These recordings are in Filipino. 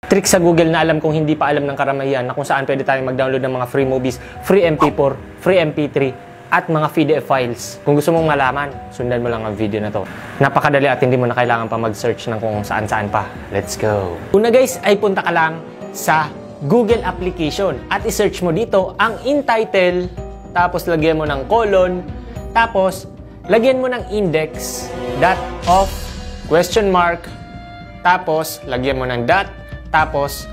trick sa Google na alam kong hindi pa alam ng karamihan na kung saan pwede tayong mag-download ng mga free movies, free MP4, free MP3, at mga PDF files. Kung gusto mong malaman, sundan mo lang ang video na to. Napakadali at hindi mo na kailangan pa mag-search ng kung saan-saan pa. Let's go! Una guys, ay punta ka lang sa Google application at i-search mo dito ang InTitle, tapos lagyan mo ng colon, tapos lagyan mo ng index, dot of, question mark, tapos lagyan mo ng dot, tapos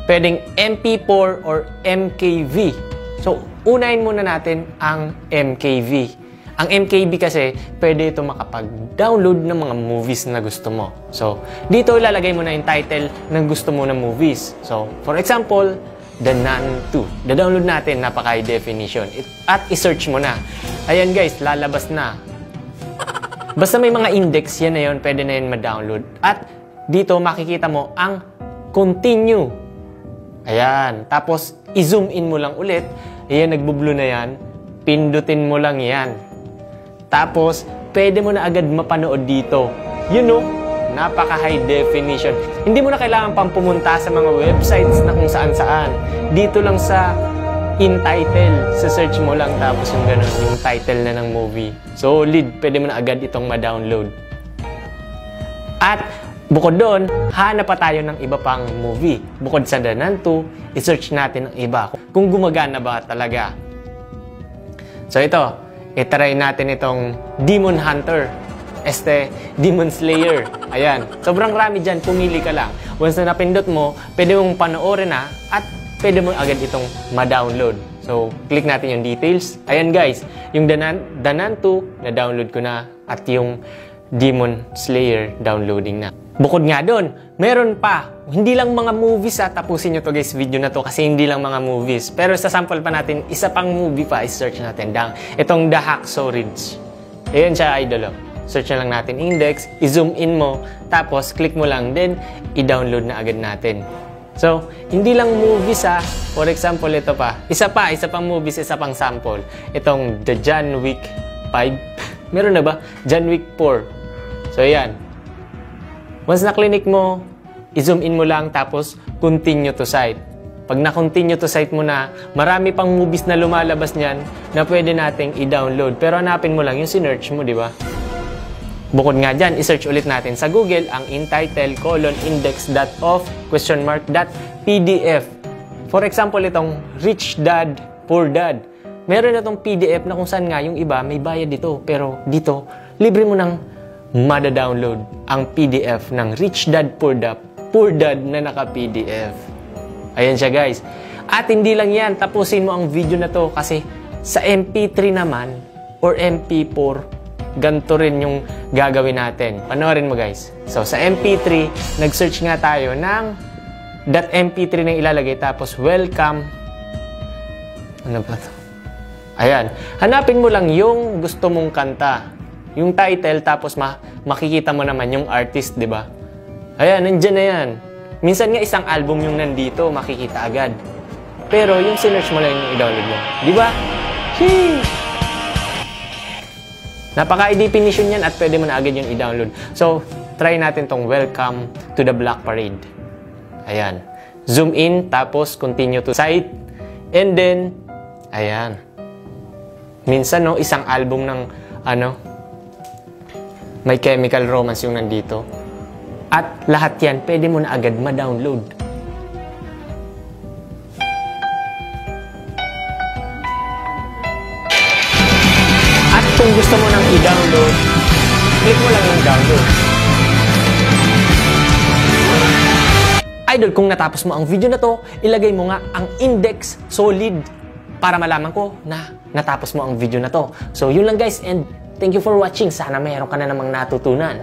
pwedeng MP4 or MKV. So, unahin muna natin ang MKV. Ang MKV kasi, pwede ito makapag-download ng mga movies na gusto mo. So, dito ilalagay mo na yung title ng gusto mo na movies. So, for example, The Nun 2. Da-download natin, napaka-high definition. At i-search mo na. Ayan guys, lalabas na. Basta may mga index, yan na yun, pwede na yun ma-download. At dito makikita mo ang continue. Ayan. Tapos, i-zoom in mo lang ulit. Ayan, nagbo-blue na yan. Pindutin mo lang yan. Tapos, pwede mo na agad mapanood dito. You know, napaka-high definition. Hindi mo na kailangan pang pumunta sa mga websites na kung saan-saan. Dito lang sa InTitle. Sa search mo lang tapos yung ganun, yung title na ng movie. Solid. Pwede mo na agad itong ma-download. At, bukod doon, hanap pa tayo ng iba pang movie. Bukod sa The Nun 2, i-search natin ang iba. Kung gumagana ba talaga. So ito, itry natin itong Demon Hunter. Demon Slayer. Ayan. Sobrang rami dyan. Pumili ka lang. Once na napindot mo, pwede mong panoorin na at pwede mo agad itong ma-download. So, click natin yung details. Ayan guys, yung The Nun 2, na-download ko na. At yung Demon Slayer, downloading na. Bukod nga doon, meron pa. Hindi lang mga movies tapusin nyo to guys, video na to kasi hindi lang mga movies. Pero sa sample pa natin, isa pang movie pa, i-search natin. Itong The Hacksaw Ridge. Ayan siya, idol. Search na lang natin index, i-zoom in mo, tapos click mo lang, then i-download na agad natin. So, hindi lang movies For example, ito pa. Isa pang movies, isa pang sample. Itong The John Wick 5. Meron na ba? John Wick 4. So, ayan. Once na-click mo, i-zoom in mo lang, tapos continue to site. Pag na-continue to site mo na, marami pang movies na lumalabas niyan na pwede nating i-download. Pero hanapin mo lang yung sinearch mo, di ba? Bukod nga dyan, i-search ulit natin sa Google ang InTitle, index.of, .pdf. For example, itong Rich Dad, Poor Dad. Meron na itong PDF na kung saan nga yung iba may bayad dito. Pero dito, libre mo nang mada-download ang PDF ng Rich Dad, Poor Dad na naka-PDF. Ayan siya guys. At hindi lang yan, tapusin mo ang video na to kasi sa MP3 naman or MP4, ganito rin yung gagawin natin. Panoorin mo guys. So sa MP3, nag-search nga tayo ng .mp3 na ilalagay tapos welcome. Ano ba ito? Ayan. Hanapin mo lang yung gusto mong kanta. Yung title, tapos makikita mo naman yung artist, di ba? Ayan, nandyan na yan. Minsan nga isang album yung nandito, makikita agad. Pero yung sinearch mo lang yung i-download mo. Di ba? Napaka-high definition yan at pwede mo na agad yung i-download. So, try natin tong Welcome to the Black Parade. Ayan. Zoom in, tapos continue to site. And then, ayan. Minsan, no, isang album ng, My Chemical Romance yung nandito. At lahat yan, pwede mo na agad ma-download. At kung gusto mo nang i-download, click mo lang yung download. Idol, kung natapos mo ang video na to, ilagay mo nga ang index solid para malaman ko na natapos mo ang video na to. So, yun lang guys, and thank you for watching. Sana mayroon ka na namang natutunan.